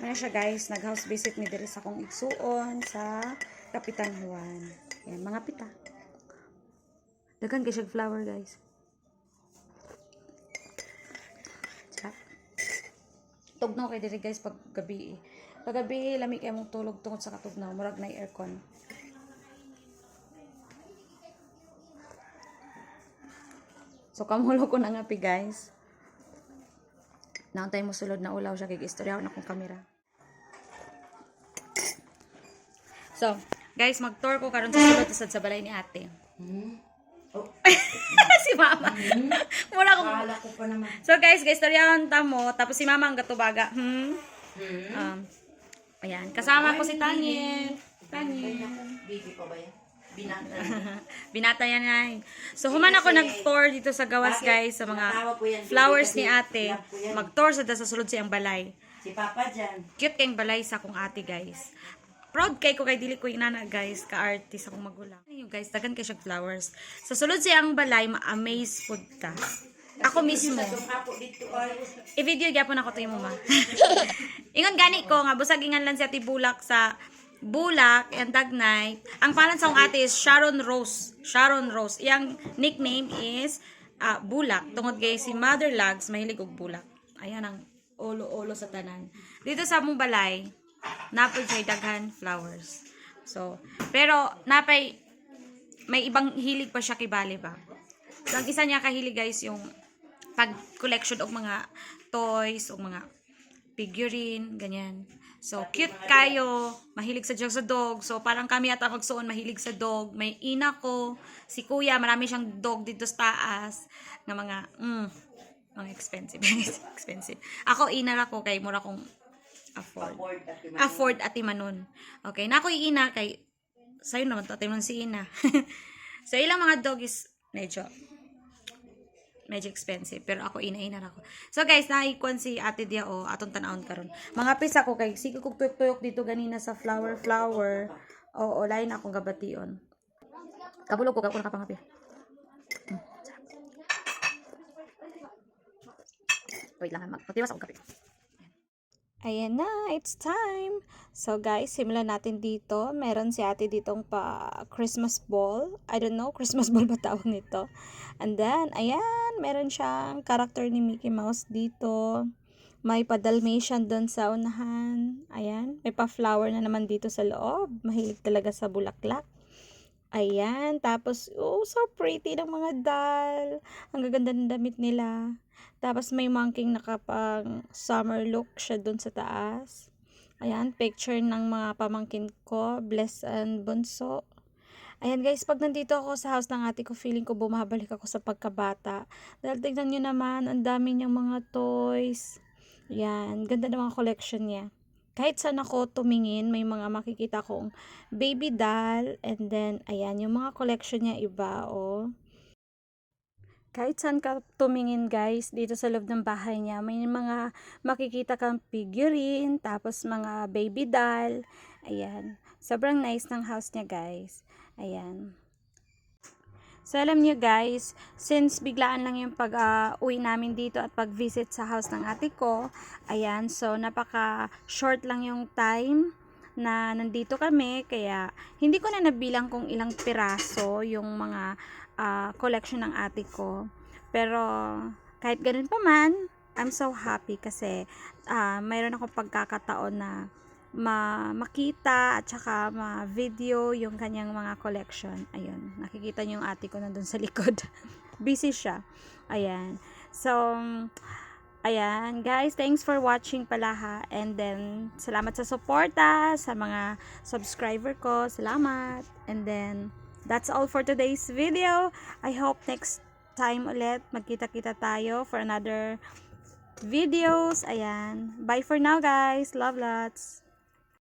Ano siya guys, nag-house visit mi diri sa akong igsuon sa Kapitan Juan. Yan, mga pita. Daghan kay siya flower guys. Tsak. Tugnaw kay diri guys pag gabi. Pag gabi lami kay mong tulog tungod sa katugnaw, murag na aircon. So kamulo ko na nga pi guys. Naantay mo sulod na ulaw siya kay istorya na akong kamera. So, guys, mag-tour ko karon sa sulod sa balay ni ate. Oh. Si mama. Mura ko. Ko pa naman. So, guys, istoryahan ta mo tapos si mama ang gatubaga. Ayan, kasama ko si Tanye. Baby pa ba yan? Binata. Binata yan ay. So, human ako nag-tour dito sa gawas, guys, sa mga flowers ni ate. Mag-tour sa sulod siyang balay. Si Papa dyan. Cute kayong balay sa akong ate, guys. Proud kay ko kay dili ko inana, guys, ka-artist akong magulang. Ayun, guys, dagan kay siya flowers. Sa sulod siyang balay, ma-amaze food ta. Ako mismo. I-video gyapon ako to yung mama. Ingon gani ko nga busag ingan lang si Ate Bulak sa Bulak and Dagnay. Ang pangalan sa akong ate is Sharon Rose. Sharon Rose. Iyang nickname is Bulak. Tungod kay si Mother Lags mahilig og bulak. Ayan ang olo-olo sa tanan. Dito sa among balay, napay siya daghan flowers. So, pero napay may ibang hilig pa siya kibali ba. So, ang isa niya kahilig guys yung pag-collection og mga toys o mga figurine, ganyan. So, cute kayo. Mahilig sa dog. So, parang kami ata magsuon mahilig sa dog. May ina ko. Si kuya, marami siyang dog dito sa taas. Nga mga expensive. Expensive. Ako, ina ko kay mura kong afford at imanon. Okay, na ako ina kay sayo naman to, timan si ina. So, ilang mga dog is medyo expensive, pero ako ina ra ko. So guys, naikon si Ate Dia atong tanawon karon. Mga pisa ko kay sige kog tuyok-tuyok dito ganina sa flower. Oo, lain akong gabation. Kabulog ko kako nakapangapi. Wait lang, magpatiwas ako kape. Ayan na, it's time. So guys, simulan natin dito. Meron si ate ditong pa Christmas ball. I don't know, Christmas ball ba tawag nito? And then, ayan, meron siyang character ni Mickey Mouse dito. May pa-Dalmatian doon sa unahan. Ayan, may pa-flower na naman dito sa loob. Mahilig talaga sa bulaklak. Ayan, tapos, so pretty ng mga doll. Ang gaganda ng damit nila. Tapos may monkey nakapang summer look siya dun sa taas. Ayan, picture ng mga pamangkin ko, Bless and Bunso. Ayan guys, pag nandito ako sa house ng ate ko, feeling ko bumabalik ako sa pagkabata. Dahil tignan nyo naman, ang dami niyang mga toys. Ayan, ganda ng mga collection niya. Kahit saan ako tumingin, may mga makikita kong baby doll. And then, ayan, yung mga collection niya iba, Kahit saan ka tumingin guys, dito sa loob ng bahay niya, may mga makikita kang figurine, tapos mga baby doll. Ayan. Sobrang nice ng house niya guys. Ayan. So alam niyo guys, since biglaan lang yung pag-uwi namin dito at pag-visit sa house ng ate ko, ayan, so napaka short lang yung time na nandito kami, kaya hindi ko na nabilang kung ilang piraso yung mga collection ng ate ko. Pero kahit ganun pa man, I'm so happy kasi mayroon akong pagkakataon na makita at saka ma-video yung kanyang mga collection. Ayun, nakikita niyo yung ate ko nandun sa likod. Busy siya. Ayan. So, ayan, guys, thanks for watching pala ha. And then, salamat sa suporta, sa mga subscriber ko. Salamat. And then, that's all for today's video. I hope next time ulit magkita-kita tayo for another videos. Ayan. Bye for now, guys. Love lots.